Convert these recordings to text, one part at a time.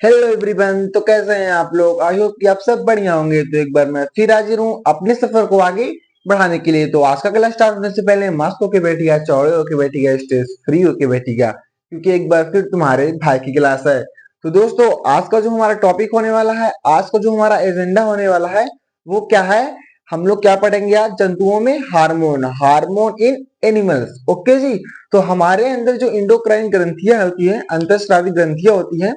Hello everyone. तो कैसे हैं आप लोग? आई होप कि आप सब बढ़िया होंगे। तो एक बार मैं फिर हाजिर हूँ अपने सफर को आगे बढ़ाने के लिए। तो आज का क्लास स्टार्ट होने से पहले मस्त होके बैठिएगा, चौड़े होके बैठिएगा, स्ट्रेस फ्री होके बैठिएगा, क्योंकि एक बार फिर तुम्हारे भाई की क्लास है। तो दोस्तों, आज का जो हमारा टॉपिक होने वाला है, आज का जो हमारा एजेंडा होने वाला है, वो क्या है? हम लोग क्या पढ़ेंगे आज? जंतुओं में hormone, hormone in animals. Okay जी। तो हमारे अंदर जो इंडोक्राइन ग्रंथियां होती है, अंतःस्रावी ग्रंथियां होती है,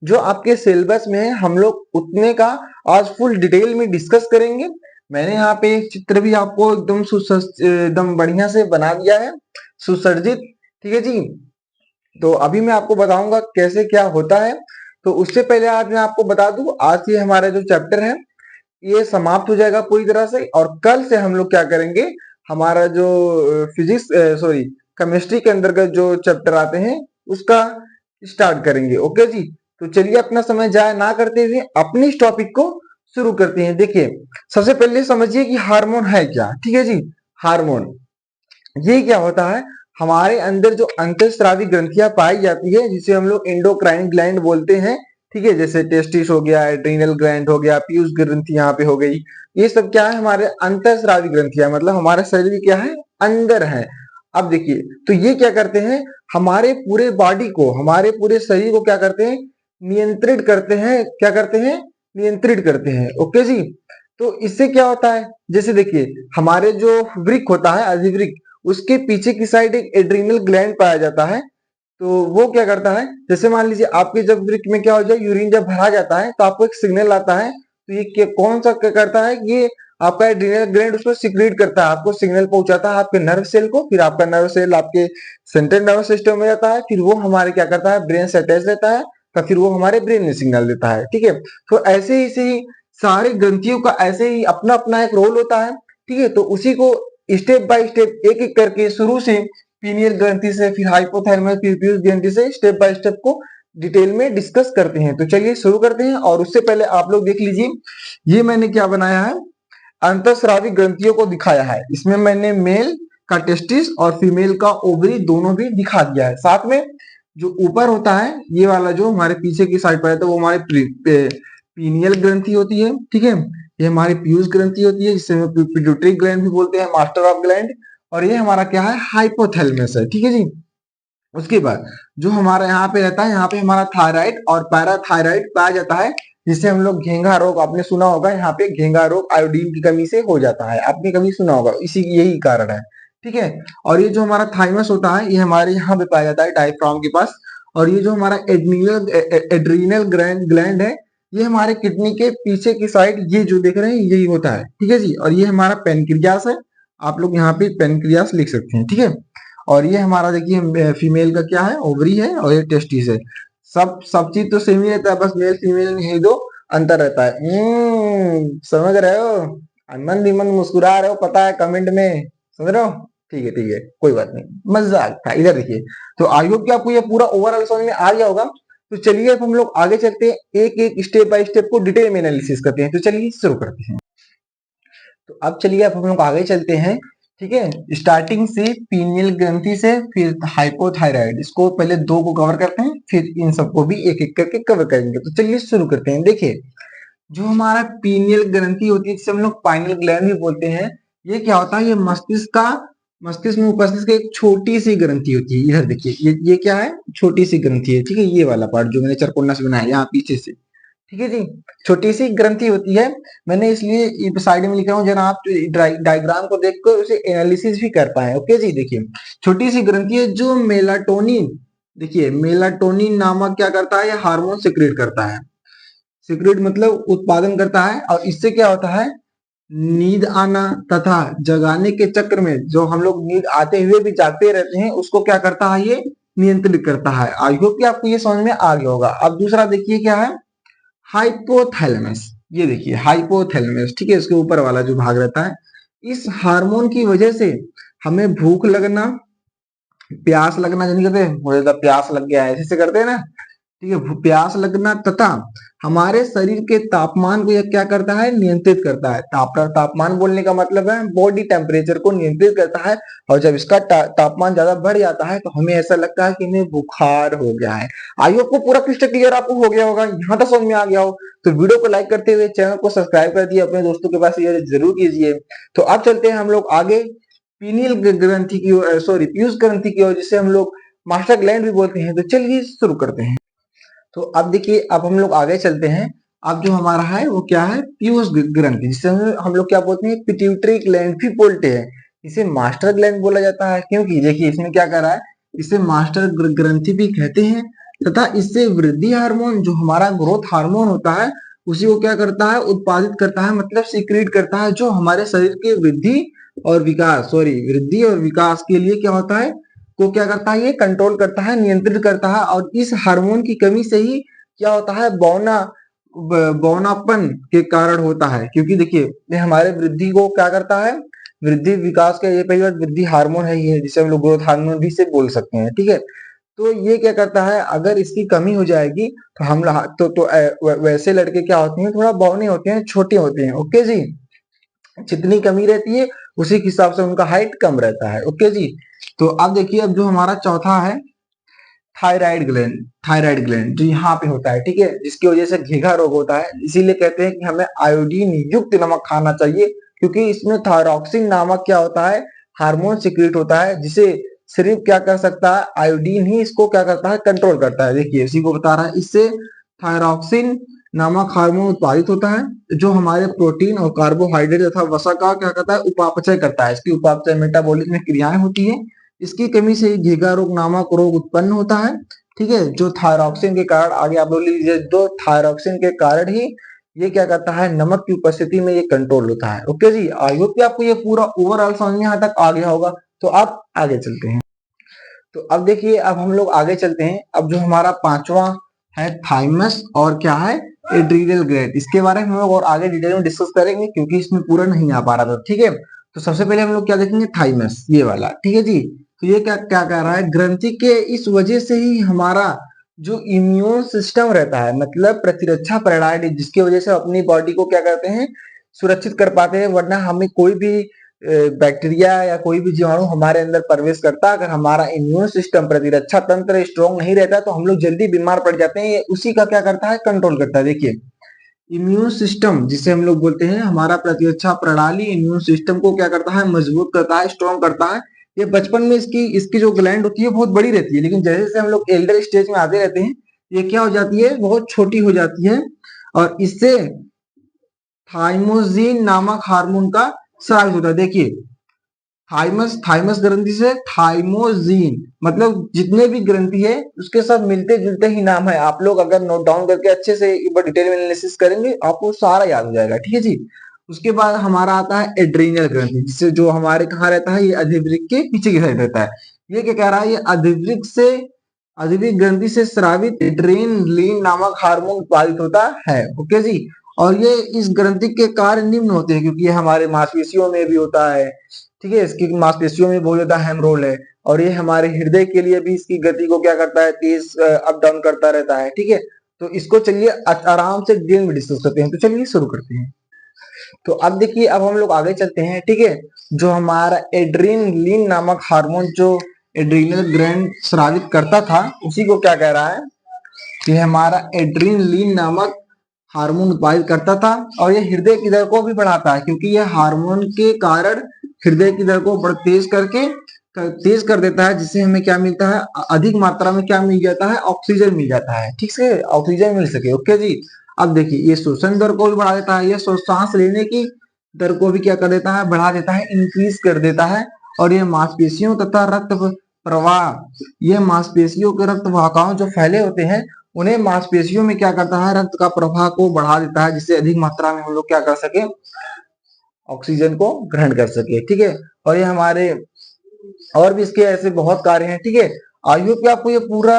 जो आपके सिलेबस में है, हम लोग उतने का आज फुल डिटेल में डिस्कस करेंगे। मैंने यहाँ पे एक चित्र भी आपको एकदम बढ़िया से बना दिया है, सुसज्जित। ठीक है जी। तो अभी मैं आपको बताऊंगा कैसे क्या होता है। तो उससे पहले आज मैं आपको बता दूं, आज ये हमारा जो चैप्टर है ये समाप्त हो जाएगा पूरी तरह से, और कल से हम लोग क्या करेंगे, हमारा जो फिजिक्स सॉरी केमिस्ट्री के अंतर्गत जो चैप्टर आते हैं उसका स्टार्ट करेंगे। ओके जी। तो चलिए अपना समय जाया ना करते हुए अपनी इस टॉपिक को शुरू करते हैं। देखिए, सबसे पहले समझिए कि हार्मोन है क्या। ठीक है जी। हार्मोन ये क्या होता है? हमारे अंदर जो अंतःस्रावी ग्रंथियां पाई जाती है, जिसे हम लोग एंडोक्राइन ग्लैंड बोलते हैं। ठीक है, जैसे टेस्टिस हो गया, एड्रीनल ग्लैंड हो गया, पीयूष ग्रंथि यहाँ पे हो गई। ये सब क्या है? हमारे अंतःस्रावी ग्रंथियां, मतलब हमारे शरीर की क्या है, अंदर है। अब देखिए, तो ये क्या करते हैं, हमारे पूरे बॉडी को, हमारे पूरे शरीर को क्या करते हैं, नियंत्रित करते हैं। क्या करते हैं? नियंत्रित करते हैं। ओके जी। तो इससे क्या होता है, जैसे देखिए, हमारे जो वृक्क होता है, अधिवृक्क, उसके पीछे की साइड एक एड्रीनल ग्लैंड पाया जाता है। तो वो क्या करता है, जैसे मान लीजिए आपके जब वृक्क में क्या हो जाए, यूरिन जब भरा जाता है तो आपको एक सिग्नल आता है। तो ये कौन सा क्या करता है, ये आपका एड्रीनल ग्लैंड उसको सिक्रीट करता है, आपको सिग्नल पहुंचाता है आपके नर्व सेल को। फिर आपका नर्व सेल आपके सेंट्रल नर्वस सिस्टम में जाता है, फिर वो हमारे क्या करता है, ब्रेन से अटैच रहता है। तो फिर वो हमारे ब्रेन में सिग्नल देता है। ठीक है। तो ऐसे ही सारे ग्रंथियों का ऐसे ही अपना अपना एक रोल होता है। ठीक है। तो उसी को स्टेप बाय स्टेप एक एक करके, शुरू से पीनियल ग्रंथि से, फिर हाइपोथैलेमस, फिर पीयूष ग्रंथि से स्टेप बाय स्टेप को डिटेल में डिस्कस करते हैं। तो चलिए शुरू करते हैं। और उससे पहले आप लोग देख लीजिए, ये मैंने क्या बनाया है, अंतःस्रावी ग्रंथियों को दिखाया है। इसमें मैंने मेल का टेस्टिस और फीमेल का ओवरी दोनों भी दिखा दिया है। साथ में जो ऊपर होता है, ये वाला जो हमारे पीछे की साइड पर है, तो वो हमारे पीनियल ग्रंथि होती है। ठीक है। ये हमारी पीयूष ग्रंथि होती है, जिसे हम पिट्यूटरी ग्लैंड भी बोलते हैं, मास्टर ऑफ ग्लैंड। और ये हमारा क्या है, हाइपोथैलेमस है। ठीक है जी। उसके बाद जो हमारा यहाँ पे रहता है, यहाँ पे हमारा थायराइड और पैराथायराइड पाया जाता है, जिससे हम लोग घेंघा रोग, आपने सुना होगा, यहाँ पे घेंघा रोग आयोडीन की कमी से हो जाता है। आपने कभी सुना होगा, इसी यही कारण है। ठीक है। और ये जो हमारा थाइमस होता है, ये हमारे यहाँ पे पाया जाता है, डायफ्राम के पास। और ये जो हमारा एड्रीनल ग्लैंड है, ये हमारे किडनी के पीछे की साइड, ये जो देख रहे हैं यही होता है। ठीक है जी। और ये हमारा पेनक्रियास है, आप लोग यहाँ पे पेनक्रियास लिख सकते हैं। ठीक है। और ये हमारा देखिए, फीमेल का क्या है, ओवरी है, और ये टेस्टिस है। सब चीज तो सेम ही रहता है, बस मेल फीमेल में ही दो अंतर रहता है। समझ रहे हो? मन ही मन मुस्कुरा रहे हो, पता है, कमेंट में। समझ रहे हो? ठीक है, ठीक है, कोई बात नहीं, मजाक था। इधर देखिए। तो आई होप कि आपको ये पूरा ओवरऑल समझ में आ गया होगा। तो चलिए अब हम लोग आगे चलते हैं, एक एक स्टेप बाय स्टेप को डिटेल में एनालिसिस करते हैं। तो चलिए शुरू करते हैं। तो अब चलिए अब हम लोग आगे चलते हैं। ठीक है। स्टार्टिंग से पीनियल ग्रंथि से, फिर हाइपोथायराइड, इसको पहले दो को कवर करते हैं, फिर इन सबको भी एक एक करके कवर करेंगे। तो चलिए शुरू करते हैं। देखिए, जो हमारा पीनियल ग्रंथि होती है, जिसे हम लोग पाइनियल ग्लैंड भी बोलते हैं, ये क्या होता है, ये मस्तिष्क में उपस्थित एक छोटी सी ग्रंथि होती है। इधर देखिए, ये क्या है, छोटी सी ग्रंथि है। ठीक है। ये वाला पार्ट जो मैंने चरकोना से बनाया है, यहाँ पीछे से। ठीक है जी। छोटी सी ग्रंथि होती है। मैंने इसलिए साइड में लिखा हूँ, जरा आप डायग्राम को देखकर उसे एनालिसिस भी कर पाए। ओके जी। देखिए, छोटी सी ग्रंथि है जो मेलाटोनिन, देखिए मेलाटोनिन नामक क्या करता है, ये हार्मोन सिक्रेट करता है। सिक्रेट मतलब उत्पादन करता है। और इससे क्या होता है, नींद आना तथा जगाने के चक्र में, जो हम लोग नींद आते हुए भी जागते रहते हैं, उसको क्या करता है, ये नियंत्रित करता है। आई होप कि आपको ये समझ में आ गया होगा। अब दूसरा देखिए क्या है, हाइपोथैलेमस। ये देखिए हाइपोथैलेमस। ठीक है। इसके ऊपर वाला जो भाग रहता है, इस हार्मोन की वजह से हमें भूख लगना, प्यास लगना, जानी कहते हैं, मुझे तो प्यास लग गया है, ऐसे करते हैं ना, ठीक है, प्यास लगना तथा हमारे शरीर के तापमान को यह क्या करता है, नियंत्रित करता है। तापमान बोलने का मतलब है बॉडी टेम्परेचर को नियंत्रित करता है। और जब इसका तापमान ज्यादा बढ़ जाता है तो हमें ऐसा लगता है कि हमें बुखार हो गया है। आई होप को पूरा क्लियर क्लियर आपको हो गया होगा, यहाँ तक समझ में आ गया हो तो वीडियो को लाइक करते हुए चैनल को सब्सक्राइब कर दिए, अपने दोस्तों के पास ये जरूर कीजिए। तो अब चलते हैं हम लोग आगे पीनियल ग्रंथि की ओर, सॉरी पीयूष ग्रंथि की ओर, जिसे हम लोग मास्टर ग्लैंड भी बोलते हैं। तो चलिए शुरू करते हैं। तो अब देखिए, अब हम लोग आगे चलते हैं। अब जो हमारा है वो क्या है, पीयूष ग्रंथि, जिसे हम लोग क्या बोलते हैं, पिट्यूटरी ग्लैंड भी बोलते हैं। इसे मास्टर ग्लैंड बोला जाता है, क्योंकि देखिए इसमें क्या कर रहा है, इसे मास्टर ग्रंथि भी कहते हैं। तथा इससे वृद्धि हार्मोन, जो हमारा ग्रोथ हार्मोन होता है, उसी को क्या करता है, उत्पादित करता है, मतलब सीक्रेट करता है, जो हमारे शरीर के वृद्धि और विकास के लिए क्या होता है, को क्या करता है, ये कंट्रोल करता है, नियंत्रित करता है। और इस हार्मोन की कमी से ही क्या होता है, बौनापन के कारण होता है। क्योंकि देखिए ये हमारे वृद्धि को क्या करता है, वृद्धि विकास का ये पहली बात वृद्धि हार्मोन है, ये जिसे हम लोग ग्रोथ हार्मोन भी से बोल सकते हैं। ठीक है, तो ये क्या करता है, अगर इसकी कमी हो जाएगी तो हम वैसे लड़के क्या होते हैं, थोड़ा बौने होते हैं, छोटे होते हैं। ओके जी, जितनी कमी रहती है उसी के हिसाब से उनका हाइट कम रहता है। ओके जी, तो अब देखिए, अब जो हमारा चौथा है थायराइड ग्लैंड जो यहाँ पे होता है, ठीक है, जिसकी वजह से घेघा रोग होता है। इसीलिए कहते हैं कि हमें आयोडीन युक्त नमक खाना चाहिए, क्योंकि इसमें थायरॉक्सिन नामक क्या होता है, हार्मोन सिक्रीट होता है, जिसे सिर्फ क्या कर सकता है, आयोडीन ही इसको क्या करता है, कंट्रोल करता है। देखिए इसी को बता रहा है, इससे थायरॉक्सिन नामक हार्मोन उत्पादित होता है, जो हमारे प्रोटीन और कार्बोहाइड्रेट तथा वसा का क्या करता है, उपापचय करता है। इसकी उपापचय मेटाबॉलिज्म में क्रियाएं होती है। इसकी कमी से ही घेघा रोग नामक रोग उत्पन्न होता है। ठीक है, जो थायरॉक्सिन के कारण, आगे आप लोग लीजिए, जो थायरॉक्सिन के कारण ही ये क्या करता है, नमक की उपस्थिति में ये कंट्रोल होता है। ओके जी, आई होप कि आपको ये पूरा ओवरऑल समझ में यहाँ तक आ गया होगा। तो आप आगे चलते हैं। तो अब देखिए, अब हम लोग आगे चलते हैं। अब जो हमारा पांचवा है थाइमस और क्या है, एड्रीनल ग्लैंड, इसके बारे में हम लोग और आगे डिटेल में डिस्कस करेंगे, क्योंकि इसमें पूरा नहीं आ पा रहा था। ठीक है, तो सबसे पहले हम लोग क्या देखेंगे, थाइमस ये वाला। ठीक है जी, तो ये क्या क्या कह रहा है, ग्रंथि के इस वजह से ही हमारा जो इम्यून सिस्टम रहता है, मतलब प्रतिरक्षा प्रणाली, जिसकी वजह से अपनी बॉडी को क्या करते हैं, सुरक्षित कर पाते हैं। वरना हमें कोई भी बैक्टीरिया या कोई भी जीवाणु हमारे अंदर प्रवेश करता, अगर हमारा इम्यून सिस्टम प्रतिरक्षा तंत्र स्ट्रॉन्ग नहीं रहता तो हम लोग जल्दी बीमार पड़ जाते हैं। ये उसी का क्या करता है, कंट्रोल करता है। देखिए इम्यून सिस्टम जिसे हम लोग बोलते हैं, हमारा प्रतिरक्षा प्रणाली इम्यून सिस्टम को क्या करता है, मजबूत करता है, स्ट्रॉन्ग करता है। ये बचपन में इसकी इसकी जो ग्लैंड होती है बहुत बड़ी रहती है, लेकिन जैसे जैसे हम लोग एल्डर स्टेज में आते रहते हैं, ये क्या हो जाती है, बहुत छोटी हो जाती है। और इससे थाइमोसिन नामक हार्मोन का स्राव होता है। देखिए थाइमस ग्रंथि से थाइमोसिन, मतलब जितने भी ग्रंथि है उसके सब मिलते जुलते ही नाम है। आप लोग अगर नोट डाउन करके अच्छे से एक बार डिटेल में एनालिसिस करेंगे, आपको सारा याद हो जाएगा। ठीक है जी, उसके बाद हमारा आता है एड्रीनल ग्रंथि, जिससे जो हमारे कहाँ रहता है, ये अधिवृक्क के पीछे की साइड रहता है। ये क्या कह रहा है, ये अधिवृक्क ग्रंथि से स्रावित एड्रेनलिन नामक हार्मोन उत्पादित होता है। ओके जी, और ये इस ग्रंथि के कार्य निम्न होते हैं, क्योंकि ये हमारे मांसपेशियों में भी होता है। ठीक है, इसकी मांसपेशियों में बहुत ज्यादा अहम रोल है। और ये हमारे हृदय के लिए भी इसकी गति को क्या करता है, तेज अप डाउन करता रहता है। ठीक है, तो इसको चलिए आराम से डिटेल में डिस्कस करते हैं। तो चलिए शुरू करते हैं। तो अब देखिए, अब हम लोग आगे चलते हैं। ठीक है, जो हमारा एड्रेनलिन नामक हार्मोन जो एड्रीनल ग्लैंड स्रावित करता था, उसी को क्या कह रहा है, ये हमारा एड्रेनलिन नामक हार्मोन उत्पादित करता था। और ये हृदय की दर को भी बढ़ाता है, क्योंकि ये हार्मोन के कारण हृदय की दर को तेज कर देता है, जिससे हमें क्या मिलता है, अधिक मात्रा में क्या मिल जाता है, ऑक्सीजन मिल जाता है। ठीक है, ऑक्सीजन मिल सके। ओके जी, अब देखिए ये श्वसन दर को भी बढ़ा देता है, ये सांस लेने की दर को भी क्या कर देता है, बढ़ा देता है, इंक्रीज कर देता है। और ये मांसपेशियों तथा रक्त प्रवाह, ये मांसपेशियों के रक्त वाहकाओं जो फैले होते हैं, उन्हें मांसपेशियों में क्या करता है, रक्त का प्रवाह को बढ़ा देता है, जिससे अधिक मात्रा में हम लोग क्या कर सके, ऑक्सीजन को ग्रहण कर सके। ठीक है, और ये हमारे और भी इसके ऐसे बहुत कार्य हैं। ठीक है, आई होप कि आपको ये पूरा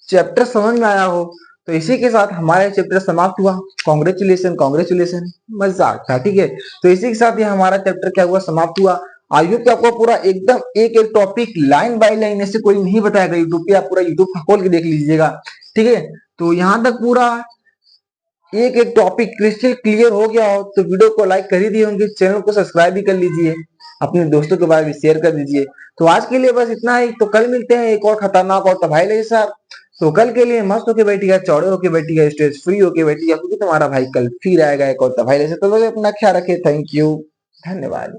चैप्टर समझ में आया हो। तो इसी के साथ हमारा चैप्टर समाप्त हुआ। कॉन्ग्रेचुलेशन कॉन्ग्रेचुलेशन, मजाक था। ठीक है, तो इसी के साथ ये हमारा चैप्टर क्या हुआ, समाप्त हुआ। आई होप कि आपको पूरा एकदम एक एक टॉपिक लाइन बाय लाइन ऐसे कोई नहीं बताया गया। यूट्यूब पे आप पूरा यूट्यूब खोल के देख लीजिएगा। ठीक है, तो तो यहाँ तक पूरा एक एक टॉपिक क्रिस्टल क्लियर हो गया हो तो वीडियो को लाइक कर ही दिए होंगे, चैनल को सब्सक्राइब भी कर लीजिए, अपने दोस्तों के बारे में शेयर कर दीजिए। तो आज के लिए बस इतना ही, तो कल मिलते हैं एक और खतरनाक और तबाही के साथ। तो कल के लिए मस्त होके बैठिएगा, चौड़े होके बैठिएगा, स्ट्रेस फ्री होके बैठिएगा, क्योंकि तुम्हारा भाई कल फिर आएगा एक और तबाही से। तो लोग अपना ख्याल रखे। थैंक यू, धन्यवाद।